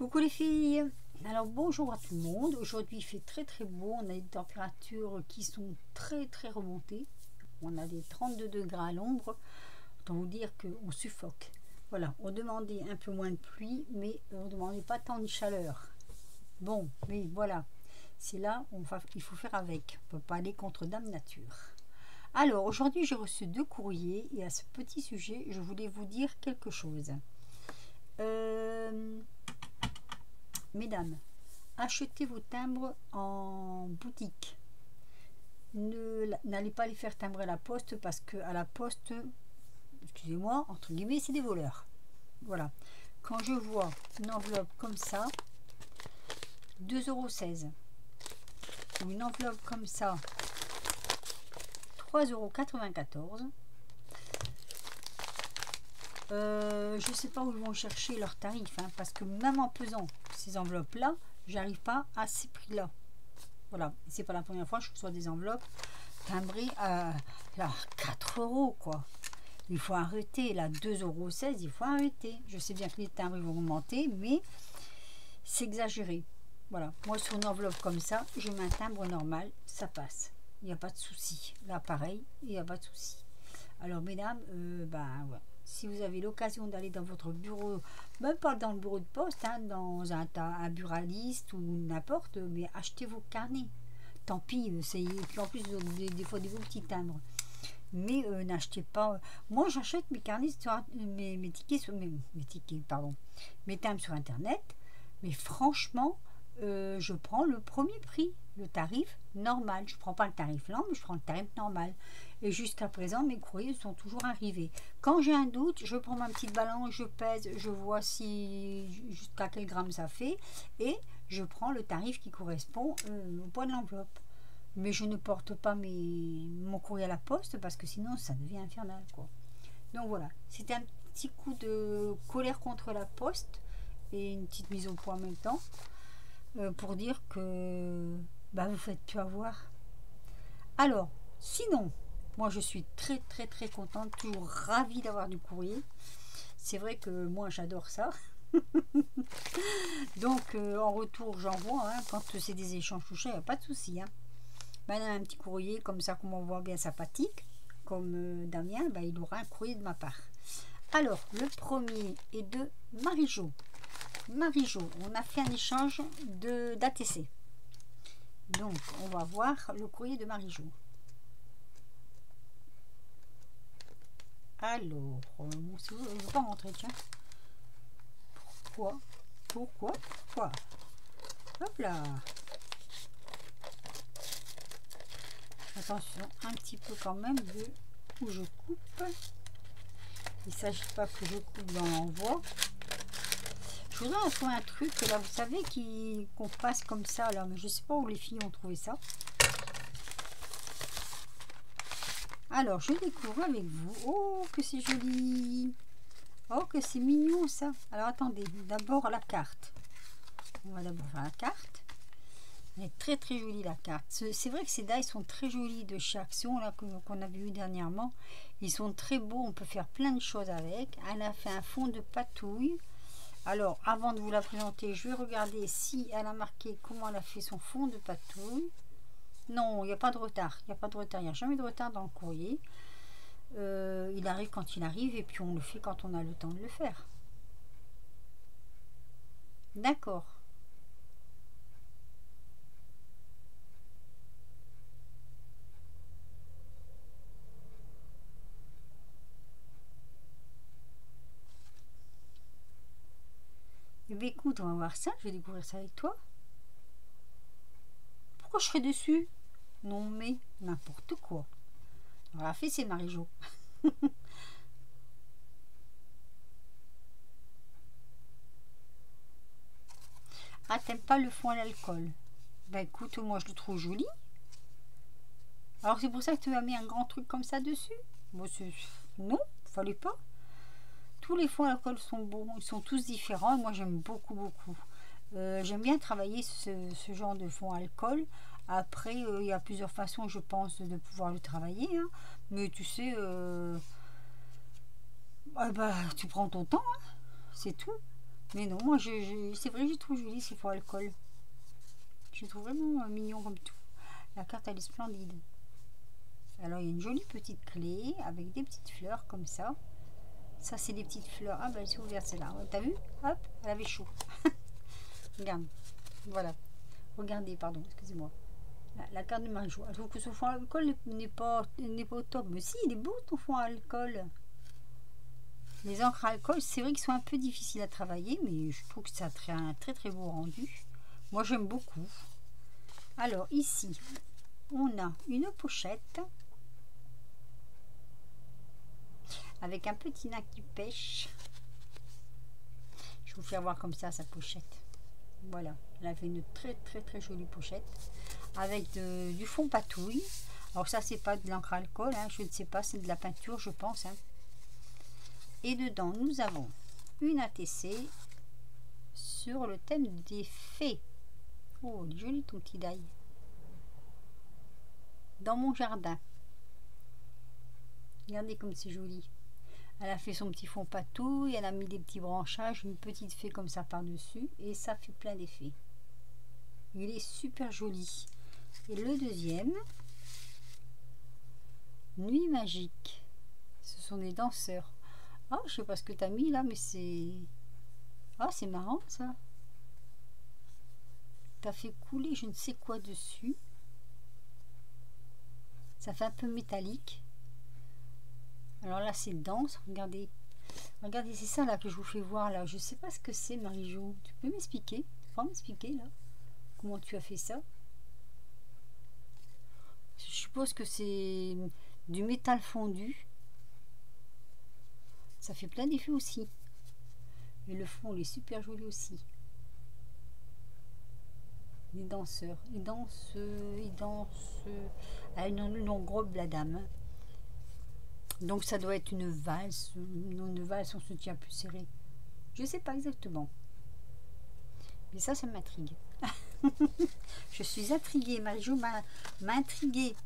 Coucou les filles, alors bonjour à tout le monde. Aujourd'hui il fait très beau, on a des températures qui sont très remontées. On a des 32 degrés à l'ombre, autant vous dire qu'on suffoque. Voilà, on demandait un peu moins de pluie, mais on ne demandait pas tant de chaleur. Bon, mais voilà, c'est là, il faut faire avec, on ne peut pas aller contre Dame Nature. Alors aujourd'hui j'ai reçu 2 courriers et à ce petit sujet je voulais vous dire quelque chose. Mesdames, achetez vos timbres en boutique. N'allez pas les faire timbrer à la poste parce que à la poste, excusez-moi, entre guillemets, c'est des voleurs. Voilà. Quand je vois une enveloppe comme ça, 2,16 €, ou une enveloppe comme ça, 3,94 €, je ne sais pas où ils vont chercher leurs tarifs, hein, parce que même en pesant ces enveloppes là, j'arrive pas à ces prix là. Voilà, c'est pas la première fois que je reçois des enveloppes timbrées à 4 € quoi. Il faut arrêter, là 2,16 €, il faut arrêter. Je sais bien que les timbres vont augmenter, mais c'est exagéré. Voilà, moi sur une enveloppe comme ça, je mets un timbre normal, ça passe, il n'y a pas de souci. Là pareil, il n'y a pas de souci. Alors mesdames, ouais. Si vous avez l'occasion d'aller dans votre bureau, même pas dans le bureau de poste, hein, dans un buraliste ou n'importe, mais achetez vos carnets. Tant pis, et puis en plus des fois des beaux petits timbres. Mais n'achetez pas. Moi j'achète mes carnets, mes tickets, mes timbres sur internet. Mais franchement, je prends le premier prix, le tarif normal. Je ne prends pas le tarif lent, mais je prends le tarif normal. Et jusqu'à présent, mes courriers sont toujours arrivés. Quand j'ai un doute, je prends ma petite balance, je pèse, je vois jusqu'à quel gramme ça fait, et je prends le tarif qui correspond au poids de l'enveloppe. Mais je ne porte pas mon courrier à la poste parce que sinon ça devient infernal, quoi. Donc voilà, c'était un petit coup de colère contre la poste et une petite mise au point en même temps, pour dire que vous faites plus avoir. Alors, sinon, moi je suis très contente, toujours ravie d'avoir du courrier. C'est vrai que moi j'adore ça. Donc en retour j'envoie, hein, quand c'est des échanges touchés, il n'y a pas de souci, hein. Un petit courrier comme ça, qu'on m'envoie bien sympathique, comme Damien, il aura un courrier de ma part. Alors, le premier est de Marie-Jo. Marie-Jo, on a fait un échange d'ATC. Donc, on va voir le courrier de Marie-Jo. Alors, je ne veux pas rentrer, tiens. Pourquoi Hop là. Attention, un petit peu quand même de où je coupe. Il ne s'agit pas que je coupe dans l'envoi. Je voudrais trouver un truc là, vous savez, qu'on passe comme ça là, mais je sais pas où les filles ont trouvé ça. Alors, je découvre avec vous. Oh, que c'est joli! Oh, que c'est mignon ça! Alors, attendez, d'abord la carte. On va d'abord faire la carte. Elle est très jolie la carte. C'est vrai que ces die sont très jolis de chez Action là qu'on a vu dernièrement. Ils sont très beaux, on peut faire plein de choses avec. Elle a fait un fond de patouille. Alors avant de vous la présenter, je vais regarder si elle a marqué comment elle a fait son fond de patouille. Non, il n'y a pas de retard. Il n'y a jamais de retard dans le courrier. Il arrive quand il arrive et puis on le fait quand on a le temps de le faire. D'accord. Eh bien, écoute, on va voir ça. Je vais découvrir ça avec toi. Pourquoi je serais dessus? Non, mais n'importe quoi. On l'a fait, c'est Marie-Jo. Ah, t'aimes pas le fond à l'alcool? Écoute, moi je le trouve joli. Alors c'est pour ça que tu as mis un grand truc comme ça dessus? Bon, non, fallait pas. Tous les fonds à l'alcool sont bons, ils sont tous différents. Moi j'aime beaucoup. J'aime bien travailler ce genre de fond à alcool. Après, il y a plusieurs façons, je pense, de pouvoir le travailler, hein. Mais tu sais, tu prends ton temps, hein. C'est tout. Mais non, moi, c'est vrai, je trouve joli ces fonds alcool. Je trouve vraiment mignon comme tout. La carte, elle est splendide. Alors, il y a une jolie petite clé avec des petites fleurs comme ça. Ça, c'est des petites fleurs. Ah, ben, elle s'est ouverte, celle-là. T'as vu? Hop, elle avait chaud. Regarde. Voilà. Regardez, pardon, excusez-moi. La carte de Marie-Jo. Je trouve que ce fond à alcool n'est pas au top. Mais si, il est beau ton fond à alcool. Les encres à alcool, c'est vrai qu'ils sont un peu difficiles à travailler, mais je trouve que ça a un très très beau rendu. Moi, j'aime beaucoup. Alors, ici, on a une pochette avec un petit nain qui pêche. Je vais vous faire voir comme ça sa pochette. Voilà, elle a fait une très très très jolie pochette avec du fond patouille. Alors ça, c'est pas de l'encre à alcool, hein, je ne sais pas, c'est de la peinture, je pense. Hein. Et dedans, nous avons une ATC sur le thème des fées. Oh, il est joli ton petit die. Dans mon jardin. Regardez comme c'est joli. Elle a fait son petit fond patouille, elle a mis des petits branchages, une petite fée comme ça par-dessus, et ça fait plein d'effets. Il est super joli. Et le deuxième, Nuit magique. Ce sont des danseurs. Ah, je sais pas ce que tu as mis là, mais c'est... Ah, c'est marrant ça. Tu as fait couler je ne sais quoi dessus. Ça fait un peu métallique. Alors là, c'est dense. Regardez. Regardez, c'est ça là que je vous fais voir là. Je sais pas ce que c'est, Marie-Jo. Tu peux m'expliquer? Tu peux m'expliquer là comment tu as fait ça? Je suppose que c'est du métal fondu. Ça fait plein d'effets aussi. Et le fond, il est super joli aussi. Les danseurs. Ils dansent. Ah, une longue robe, la dame. Donc ça doit être une valse. Une valse, on se tient plus serré. Je sais pas exactement. Mais ça m'intrigue. Je suis intriguée. Marie-Jo m'a intriguée.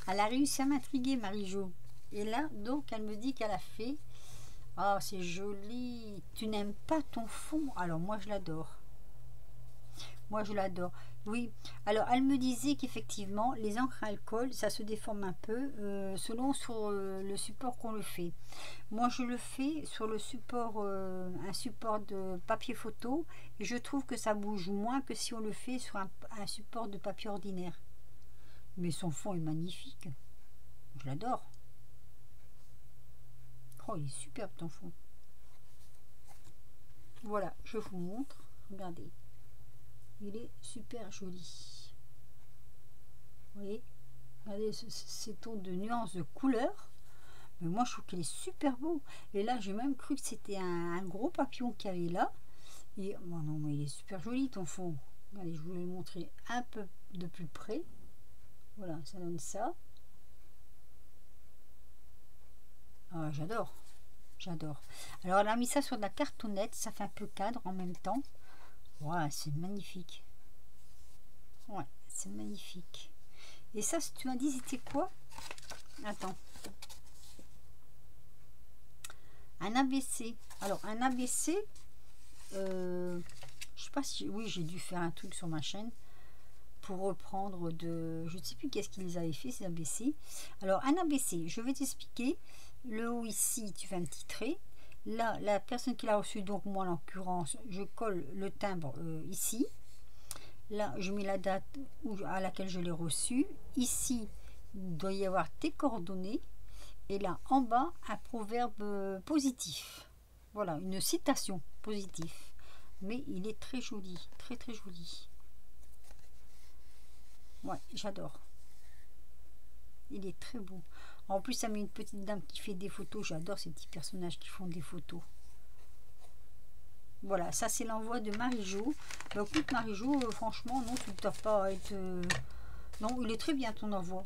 Elle a réussi à m'intriguer, Marie-Jo. Et là, donc, elle me dit qu'elle a fait... Oh, c'est joli. Tu n'aimes pas ton fond? Alors, moi, je l'adore. Moi, je l'adore. Oui. Alors, elle me disait qu'effectivement, les encres à alcool, ça se déforme un peu selon sur le support qu'on le fait. Moi, je le fais sur le support, un support de papier photo. Et je trouve que ça bouge moins que si on le fait sur un support de papier ordinaire. Mais son fond est magnifique. Je l'adore. Oh, il est superbe ton fond. Voilà, je vous montre. Regardez. Il est super joli. Vous voyez? Regardez ces tons de nuances de couleurs. Mais moi, je trouve qu'il est super beau. Et là, j'ai même cru que c'était un gros papillon qu'il y avait là. Et bon, non, mais il est super joli ton fond. Regardez, je vous vais le montrer un peu de plus près. Voilà, ça donne ça. Ah, j'adore. J'adore. Alors, elle a mis ça sur de la cartonnette. Ça fait un peu cadre en même temps. Ouais, c'est magnifique. Ouais, c'est magnifique. Et ça, tu m'as dit, c'était quoi? Attends. Un ABC. Alors, un ABC, je sais pas si... Oui, j'ai dû faire un truc sur ma chaîne pour reprendre de... Je ne sais plus qu'est-ce qu'ils avaient fait, ces ABC. Alors, un ABC, je vais t'expliquer. Le haut ici, tu fais un petit trait. Là, la personne qui l'a reçu, donc moi en l'occurrence, je colle le timbre ici. Là, je mets la date à laquelle je l'ai reçu. Ici, il doit y avoir tes coordonnées. Et là, en bas, un proverbe positif. Voilà, une citation positive. Mais il est très joli, très très joli. Ouais, j'adore. Il est très beau. En plus, ça met une petite dame qui fait des photos. J'adore ces petits personnages qui font des photos. Voilà, ça c'est l'envoi de Marie-Jo. Bah, écoute Marie-Jo, franchement, non, tu ne dois pas être... Non, il est très bien ton envoi.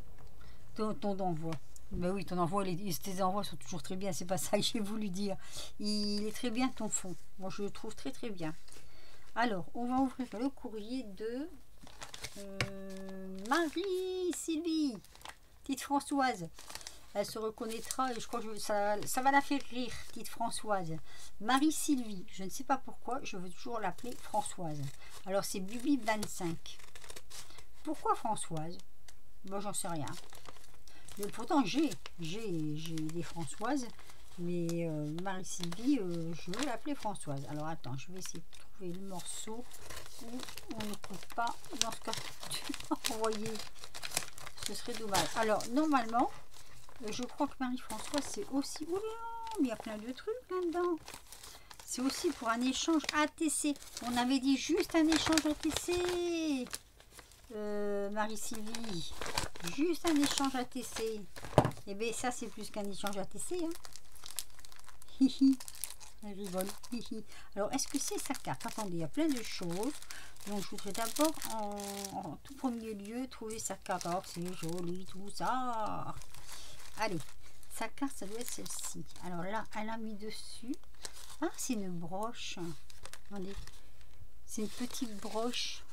Ton envoi. Ben oui, ton envoi, tes envois sont toujours très bien. C'est pas ça que j'ai voulu dire. Il est très bien ton fond. Moi, je le trouve très très bien. Alors, on va ouvrir le courrier de Marie-Sylvie, petite Françoise. Elle se reconnaîtra et je crois que ça va la faire rire, petite Françoise. Marie-Sylvie, je ne sais pas pourquoi, je veux toujours l'appeler Françoise. Alors c'est Bubi 25. Pourquoi Françoise? Bon, j'en sais rien. Mais pourtant j'ai des Françoises, mais Marie-Sylvie, je veux l'appeler Françoise. Alors attends, je vais essayer de trouver le morceau où on ne coupe pas dans ce cas tu m'as envoyé. Ce serait dommage. Alors normalement, je crois que Marie-Françoise c'est aussi... Oula, mais il y a plein de trucs là-dedans. C'est aussi pour un échange ATC. On avait dit juste un échange ATC. Marie-Sylvie, juste un échange ATC. Et bien ça c'est plus qu'un échange ATC. Hein. Hihi. Elle rigole. Hihi. Alors est-ce que c'est sa carte? Attendez, il y a plein de choses. Donc je voudrais d'abord en tout premier lieu trouver sa carte. Alors c'est joli tout ça. Allez, sa carte ça doit être celle-ci. Alors là elle a mis dessus. Ah c'est une broche. Attendez. C'est une petite broche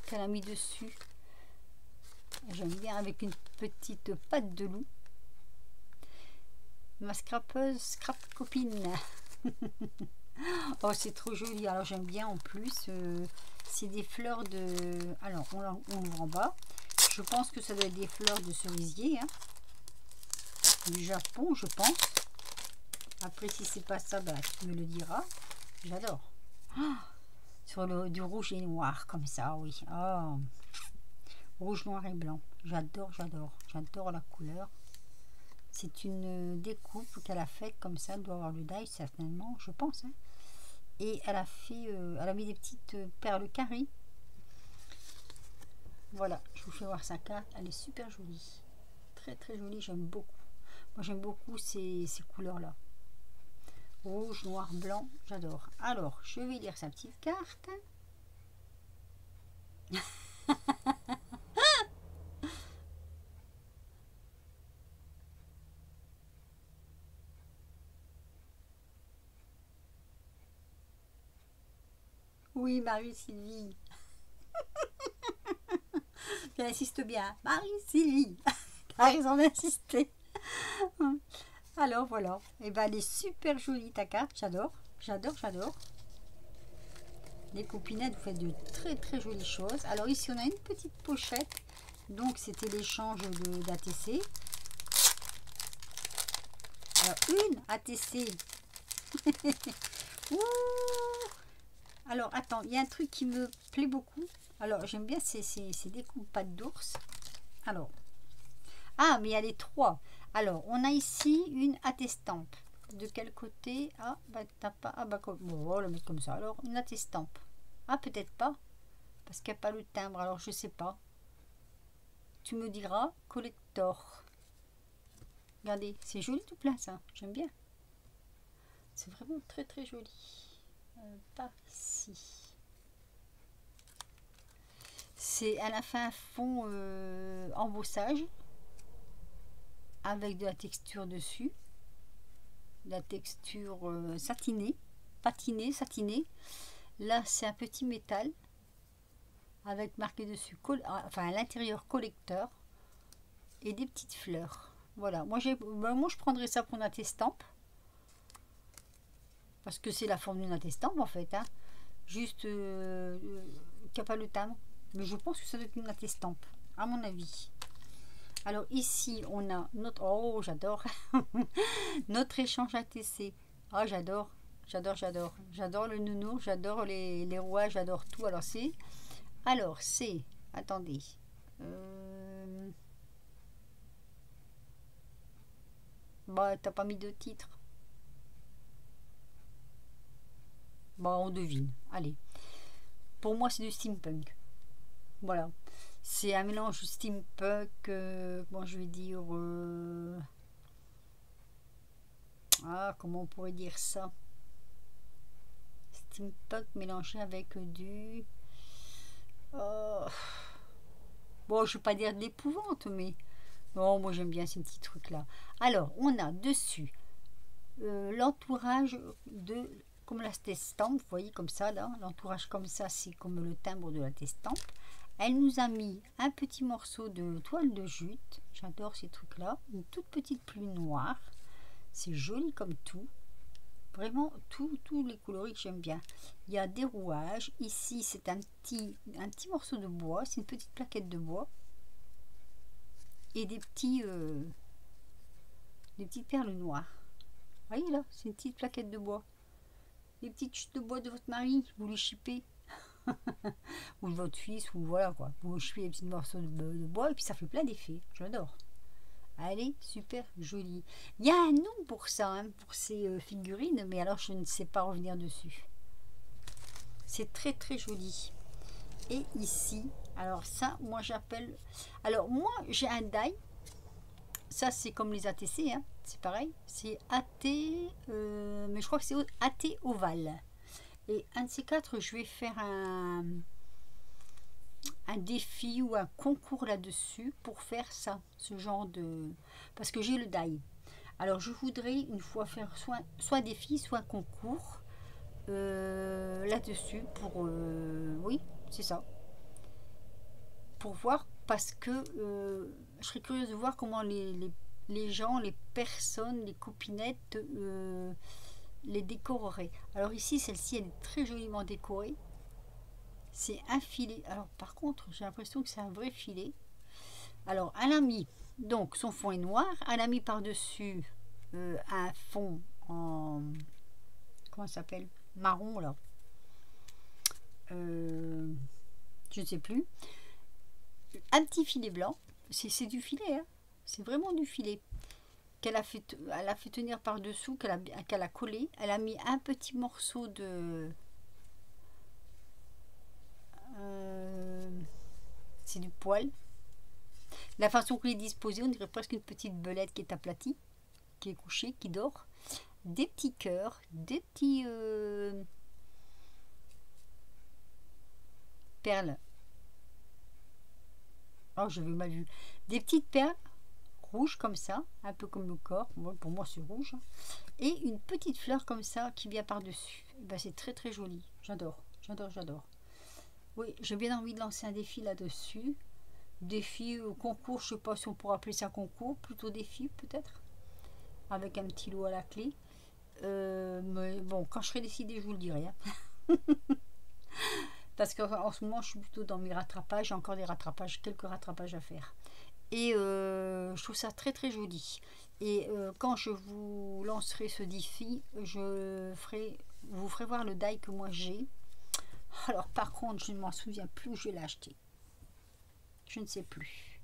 qu'elle a mis dessus. J'aime bien avec une petite patte de loup. Ma scrapeuse, scrap copine. Oh c'est trop joli. Alors j'aime bien en plus. C'est des fleurs de... Alors on ouvre en bas. Je pense que ça doit être des fleurs de cerisier. Hein. Du Japon je pense. Après si c'est pas ça, bah, tu me le diras. J'adore. Oh, sur du rouge et noir comme ça, oui. Oh. Rouge, noir et blanc. J'adore, j'adore. J'adore la couleur. C'est une découpe qu'elle a faite comme ça. Elle doit avoir le die certainement, je pense. Hein. Et elle a fait, elle a mis des petites perles carrées. Voilà, je vous fais voir sa carte. Elle est super jolie. Très très jolie, j'aime beaucoup. Moi j'aime beaucoup ces couleurs-là. Rouge, noir, blanc, j'adore. Alors, je vais lire sa petite carte. Oui, Marie-Sylvie. Elle insiste bien. Marie-Sylvie. T'as raison d'insister. Alors voilà. Et ben elle est super jolie ta carte. J'adore. J'adore, j'adore. Les copinettes, vous faites de très très jolies choses. Alors ici on a une petite pochette. Donc c'était l'échange d'ATC. Alors une ATC. Alors attends, il y a un truc qui me plaît beaucoup. Alors j'aime bien ces découpes pattes d'ours. Alors, ah mais il y a les trois. Alors on a ici une attestampe. De quel côté? Ah bah t'as pas. Ah bah bon, on va le mettre comme ça. Alors une attestampe. Ah peut-être pas. Parce qu'il n'y a pas le timbre. Alors je sais pas. Tu me diras collector. Regardez, c'est joli tout plein ça. J'aime bien. C'est vraiment très très joli. Par ici. Elle a fait un fond embossage avec de la texture dessus, de la texture satinée, patinée, satinée. Là c'est un petit métal avec marqué dessus, enfin à l'intérieur collecteur et des petites fleurs. Voilà, moi je prendrais ça pour une attestampe. Parce que c'est la forme d'une attestampe en fait. Hein. Juste qu'il n'y a pas le timbre. Mais je pense que ça doit être une attestampe, à mon avis. Alors ici, on a notre... Oh, j'adore. Notre échange ATC. Oh, j'adore. J'adore, j'adore. J'adore le nounours, j'adore les rouages, j'adore tout. Alors, c'est... Attendez. Bah, t'as pas mis de titre. Bon, on devine. Allez. Pour moi, c'est du steampunk. Voilà. C'est un mélange steampunk. Bon, je vais dire. Ah, comment on pourrait dire ça? Steampunk mélangé avec du. Bon, je ne vais pas dire de l'épouvante, mais. Non, moi j'aime bien ces petits trucs-là. Alors, on a dessus l'entourage de. Comme la testampe, vous voyez comme ça là, l'entourage comme ça, c'est comme le timbre de la testampe, Elle nous a mis un petit morceau de toile de jute. J'adore ces trucs-là. Une toute petite plume noire. C'est joli comme tout. Vraiment, tous les coloris que j'aime bien. Il y a des rouages. Ici, c'est un petit morceau de bois. C'est une petite plaquette de bois. Et des petites perles noires. Vous voyez là, c'est une petite plaquette de bois. Les petites chutes de bois de votre mari, vous les chippez. Ou de votre fils, ou voilà quoi. Vous chippez les petits morceaux de bois et puis ça fait plein d'effets. J'adore. Elle est super jolie. Il y a un nom pour ça, hein, pour ces figurines, mais alors je ne sais pas revenir dessus. C'est très très joli. Et ici, alors ça, moi j'appelle... Alors moi, j'ai un die. Ça, c'est comme les ATC, hein, c'est pareil. C'est AT, mais je crois que c'est AT ovale. Et un de ces quatre, je vais faire un défi ou un concours là-dessus pour faire ça, ce genre de... Parce que j'ai le die. Alors, je voudrais une fois faire soit défi, soit concours là-dessus pour... oui, c'est ça. Pour voir, parce que je serais curieuse de voir comment les gens, les personnes, les copinettes les décoreraient. Alors ici, celle-ci, elle est très joliment décorée. C'est un filet. Alors par contre, j'ai l'impression que c'est un vrai filet. Alors, elle a mis, donc son fond est noir. Elle a mis par-dessus un fond en... Comment ça s'appelle? Marron, là. Je ne sais plus. Un petit filet blanc. C'est du filet, hein. C'est vraiment du filet. Elle a fait tenir par-dessous, qu'elle a collé. Elle a mis un petit morceau de... c'est du poil. La façon qu'il est disposé, on dirait presque une petite belette qui est aplatie, qui est couchée, qui dort. Des petits cœurs, des petits perles. Oh, j'avais mal vu. Des petites perles rouges comme ça, un peu comme le corps. Bon, pour moi, c'est rouge. Et une petite fleur comme ça qui vient par-dessus. Ben, c'est très très joli. J'adore, j'adore, j'adore. Oui, j'ai bien envie de lancer un défi là-dessus. Défi concours, je sais pas si on pourrait appeler ça concours, plutôt défi peut-être, avec un petit lot à la clé. Mais bon, quand je serai décidée, je vous le dirai. Hein. Parce qu'en ce moment, je suis plutôt dans mes rattrapages. J'ai encore des rattrapages, quelques rattrapages à faire. Et je trouve ça très très joli. Et quand je vous lancerai ce défi, vous ferez voir le die que moi j'ai. Alors par contre, je ne m'en souviens plus où je l'ai acheté. Je ne sais plus.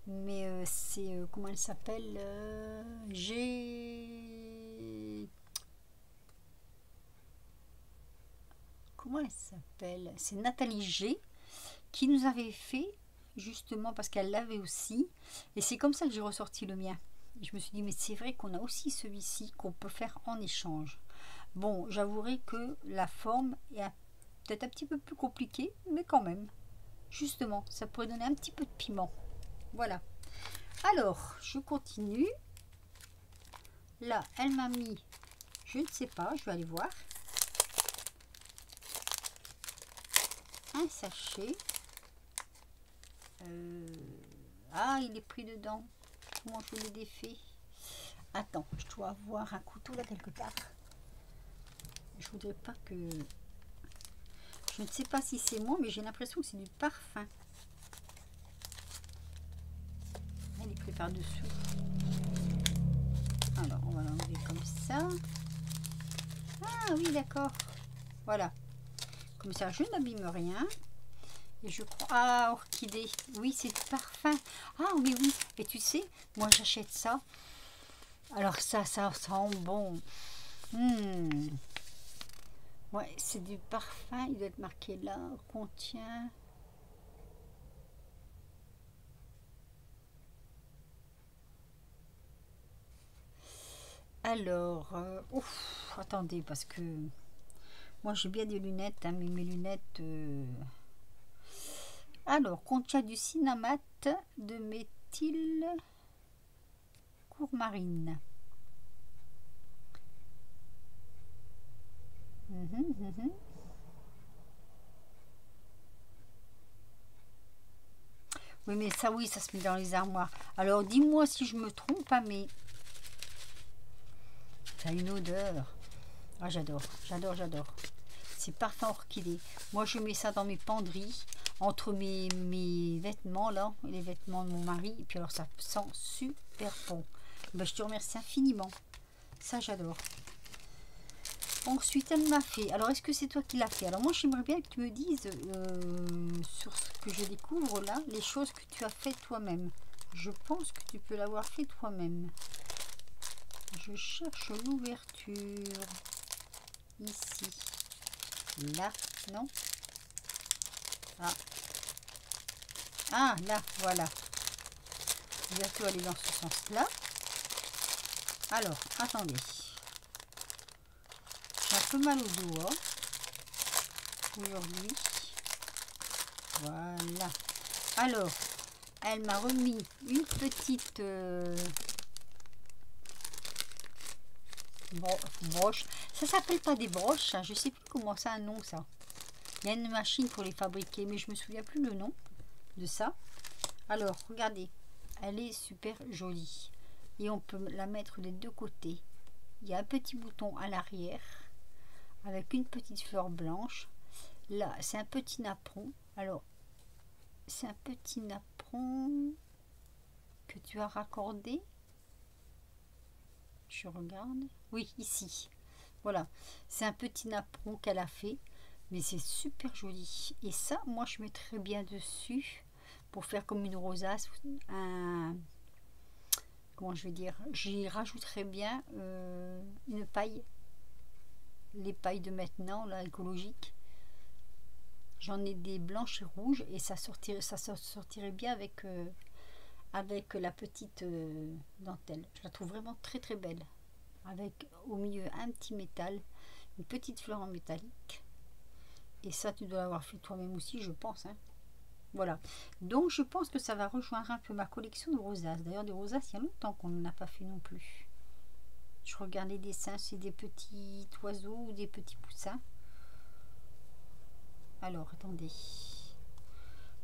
Mais c'est... comment elle s'appelle Comment elle s'appelle? C'est Nathalie G qui nous avait fait, justement parce qu'elle l'avait aussi. Et c'est comme ça que j'ai ressorti le mien. Et je me suis dit, mais c'est vrai qu'on a aussi celui-ci qu'on peut faire en échange. Bon, j'avouerai que la forme est peut-être un petit peu plus compliquée, mais quand même. Justement, ça pourrait donner un petit peu de piment. Voilà. Alors, je continue. Là, elle m'a mis, je ne sais pas, je vais aller voir. Un sachet. Ah, il est pris dedans. Comment je l'ai défait? Attends, je dois avoir un couteau là quelque part. Je voudrais pas que... Je ne sais pas si c'est moi, mais j'ai l'impression que c'est du parfum. Elle est pris par-dessous. Alors, on va l'enlever comme ça. Ah oui, d'accord. Voilà. Comme ça, je n'abîme rien. Et je crois... Ah, orchidée. Oui, c'est du parfum. Ah, mais oui. Et tu sais, moi, j'achète ça. Alors ça sent bon. Ouais, c'est du parfum. Il doit être marqué là. Contient... Alors... ouf, attendez, parce que... Moi, j'ai bien des lunettes, hein, mais mes lunettes... Alors, contient du cinnamate de méthyle courmarine. Oui, mais ça, oui, ça se met dans les armoires. Alors, dis-moi si je me trompe, hein, mais ça a une odeur. Ah, j'adore, j'adore, j'adore. C'est parfum orchidée. Moi, je mets ça dans mes penderies, entre mes vêtements, là, les vêtements de mon mari. Et puis alors, ça sent super bon. Ben, je te remercie infiniment. Ça, j'adore. Ensuite, elle m'a fait. Alors, est-ce que c'est toi qui l'as fait? Alors, moi, j'aimerais bien que tu me dises sur ce que je découvre là, les choses que tu as fait toi-même. Je pense que tu peux l'avoir fait toi-même. Je cherche l'ouverture. Ici. Là. Non? Ah. Ah, là, voilà. Bientôt aller dans ce sens-là. Alors, attendez. J'ai un peu mal au doigt aujourd'hui. Voilà. Alors, elle m'a remis une petite broche. Ça s'appelle pas des broches, hein. Je sais plus comment ça a un nom, ça. Il y a une machine pour les fabriquer, mais je me souviens plus le nom de ça. Alors, regardez. Elle est super jolie. Et on peut la mettre des deux côtés. Il y a un petit bouton à l'arrière avec une petite fleur blanche. Là, c'est un petit napperon. Alors, c'est un petit napperon que tu as raccordé. Je regarde. Oui, ici. Voilà. C'est un petit napperon qu'elle a fait. Mais c'est super joli. Et ça, moi, je mettrais bien dessus pour faire comme une rosace. Comment je vais dire? J'y rajouterais bien une paille. Les pailles de maintenant, là, écologiques. J'en ai des blanches et rouges et ça sortirait bien avec, avec la petite dentelle. Je la trouve vraiment très très belle. Avec au milieu un petit métal, une petite fleur en métallique. Et ça, tu dois l'avoir fait toi-même aussi, je pense. Hein. Voilà. Donc, je pense que ça va rejoindre un peu ma collection de rosaces. D'ailleurs, des rosaces, il y a longtemps qu'on n'en a pas fait non plus. Je regarde les dessins, c'est des petits oiseaux ou des petits poussins. Alors, attendez.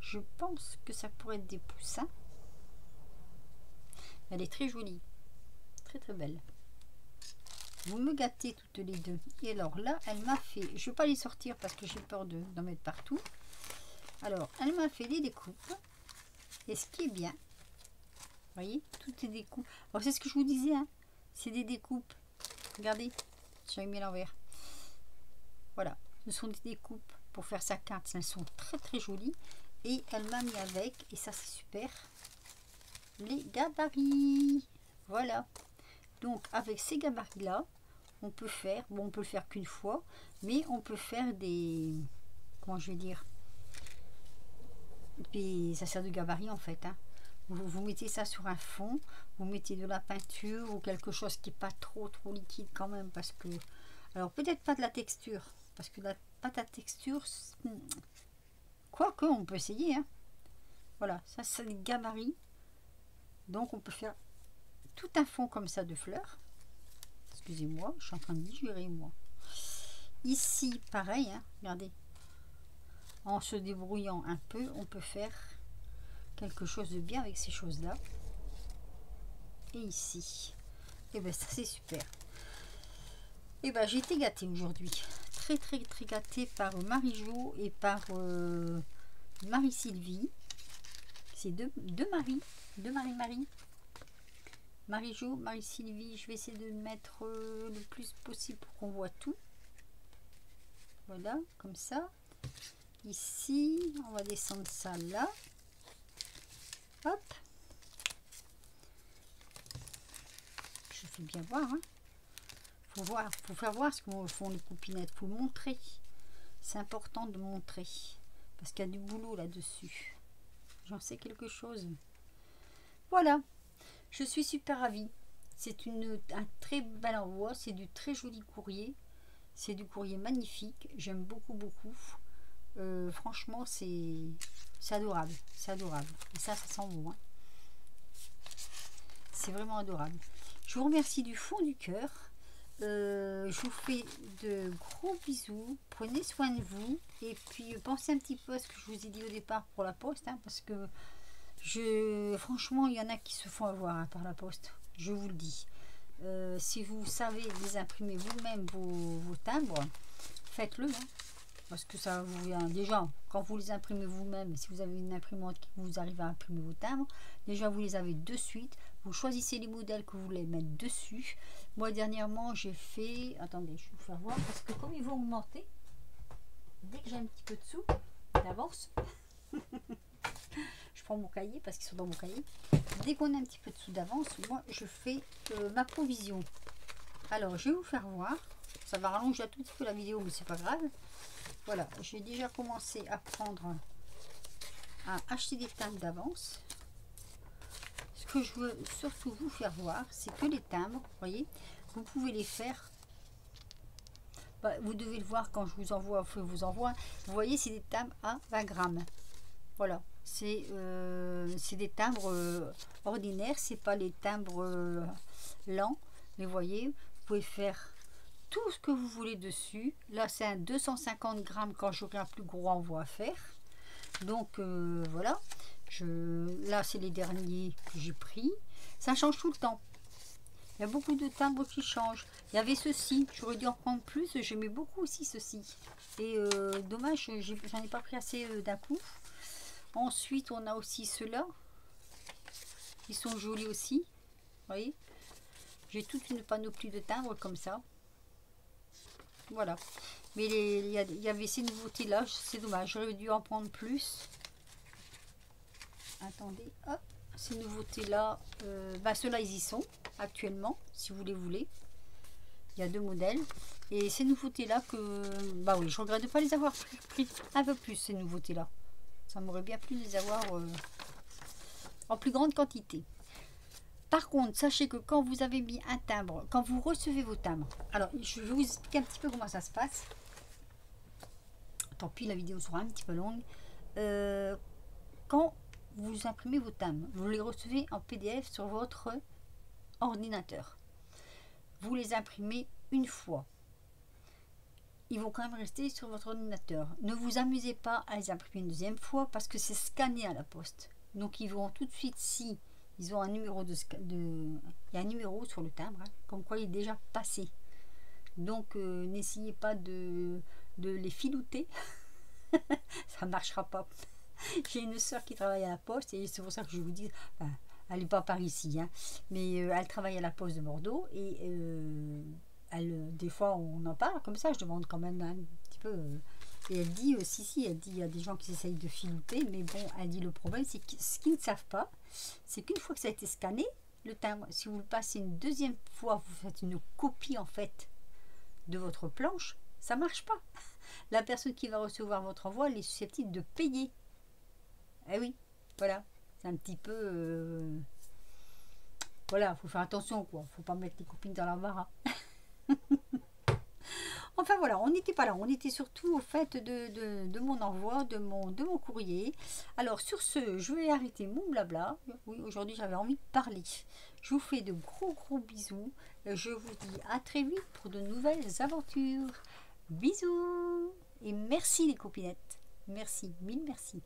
Je pense que ça pourrait être des poussins. Elle est très jolie. Très très belle. Vous me gâtez toutes les deux. Et alors là, elle m'a fait... Je ne vais pas les sortir parce que j'ai peur d'en mettre partout. Alors, elle m'a fait des découpes. Et ce qui est bien, vous voyez, toutes les découpes. Alors, c'est ce que je vous disais, hein. C'est des découpes. Regardez, j'ai mis l'envers. Voilà, ce sont des découpes pour faire sa carte. Elles sont très très jolies. Et elle m'a mis avec, et ça c'est super, les gabarits. Voilà. Donc, avec ces gabarits-là, on peut faire, bon, on peut le faire qu'une fois, mais on peut faire des, comment je vais dire, et ça sert de gabarit en fait, hein. Vous mettez ça sur un fond, vous mettez de la peinture ou quelque chose qui n'est pas trop liquide quand même, parce que, alors peut-être pas de la texture, parce que la pâte à texture, quoique on peut essayer, hein. Voilà, ça c'est des gabarits, donc on peut faire tout un fond comme ça de fleurs. Excusez-moi, je suis en train de digérer moi. Ici, pareil, hein, regardez. En se débrouillant un peu, on peut faire quelque chose de bien avec ces choses-là. Et ici. Et bien ça c'est super. Et ben j'ai été gâtée aujourd'hui. Très très très gâtée par Marie-Jo et par Marie-Sylvie. C'est deux Marie. Deux Marie-Marie. Marie-Jo, Marie-Sylvie, je vais essayer de mettre le plus possible pour qu'on voit tout. Voilà, comme ça. Ici, on va descendre ça là. Hop. Je fais bien voir. Hein. Faut faire voir ce que font les coupinettes. Faut montrer. C'est important de montrer. Parce qu'il y a du boulot là-dessus. J'en sais quelque chose. Voilà. Je suis super ravie. C'est un très bel envoi. C'est du très joli courrier. C'est du courrier magnifique. J'aime beaucoup, beaucoup. Franchement, c'est adorable. C'est adorable. Et ça sent bon. Hein. C'est vraiment adorable. Je vous remercie du fond du cœur. Je vous fais de gros bisous. Prenez soin de vous. Et puis, pensez un petit peu à ce que je vous ai dit au départ pour la poste. Hein, parce que Franchement, il y en a qui se font avoir hein, par la poste, je vous le dis. Si vous savez les imprimer vous-même vos timbres, faites-le. Hein, parce que ça vous vient déjà, quand vous les imprimez vous-même, si vous avez une imprimante qui vous arrive à imprimer vos timbres, déjà vous les avez de suite. Vous choisissez les modèles que vous voulez mettre dessus. Moi, dernièrement, j'ai fait... Attendez, je vais vous faire voir, parce que comme ils vont augmenter, dès que j'ai un petit peu de sous d'avance, je prends mon cahier, parce qu'ils sont dans mon cahier. Dès qu'on a un petit peu de sous d'avance, moi, je fais ma provision. Alors, je vais vous faire voir. Ça va rallonger un tout petit peu la vidéo, mais c'est pas grave. Voilà, j'ai déjà commencé à acheter des timbres d'avance. Ce que je veux surtout vous faire voir, c'est que les timbres, vous voyez, vous pouvez les faire. Vous devez le voir quand je vous envoie, vous voyez, c'est des timbres à 20 grammes. Voilà, c'est des timbres ordinaires, c'est pas les timbres lents. Mais vous voyez, vous pouvez faire tout ce que vous voulez dessus. Là, c'est un 250 grammes quand j'aurai un plus gros envoi à faire. Donc voilà, là c'est les derniers que j'ai pris. Ça change tout le temps. Il y a beaucoup de timbres qui changent. Il y avait ceci, j'aurais dû en prendre plus. J'aimais beaucoup aussi ceci. Et dommage, j'en ai pas pris assez d'un coup. Ensuite, on a aussi ceux-là. Ils sont jolis aussi. Vous voyez, j'ai toute une panoplie de timbres comme ça. Voilà. Mais il y avait ces nouveautés-là. C'est dommage, j'aurais dû en prendre plus. Attendez, hop. Ces nouveautés-là, ceux-là, ils y sont actuellement, si vous les voulez. Il y a deux modèles. Et ces nouveautés-là que... oui, je regrette de ne pas les avoir pris un peu plus, ces nouveautés-là. Ça m'aurait bien plu de les avoir en plus grande quantité. Par contre, sachez que quand vous avez mis un timbre, quand vous recevez vos timbres... Alors, je vais vous expliquer un petit peu comment ça se passe. Tant pis, la vidéo sera un petit peu longue. Quand vous imprimez vos timbres, vous les recevez en PDF sur votre ordinateur. Vous les imprimez une fois. Ils vont quand même rester sur votre ordinateur. Ne vous amusez pas à les imprimer une deuxième fois parce que c'est scanné à la poste. Donc ils vont tout de suite, si ils ont un numéro il y a un numéro sur le timbre, hein, comme quoi il est déjà passé. Donc n'essayez pas de les filouter. Ça ne marchera pas. J'ai une soeur qui travaille à la poste et c'est pour ça que je vous dis, elle n'est pas par ici, hein, mais elle travaille à la poste de Bordeaux et des fois on en parle comme ça, je demande quand même un petit peu. Et elle dit, si, elle dit, il y a des gens qui essayent de filouter, mais bon, elle dit le problème, c'est que ce qu'ils ne savent pas, c'est qu'une fois que ça a été scanné, le timbre, si vous le passez une deuxième fois, vous faites une copie en fait de votre planche, ça marche pas. La personne qui va recevoir votre envoi, elle est susceptible de payer. Eh oui, voilà, c'est un petit peu... voilà, faut faire attention, quoi. Faut pas mettre les copines dans l'embarras. Enfin voilà, on n'était pas là, on était surtout au fait de mon envoi, de mon courrier. Alors sur ce, je vais arrêter mon blabla. Oui, aujourd'hui j'avais envie de parler. Je vous fais de gros bisous. Je vous dis à très vite pour de nouvelles aventures. Bisous et merci les copinettes. Merci, mille merci.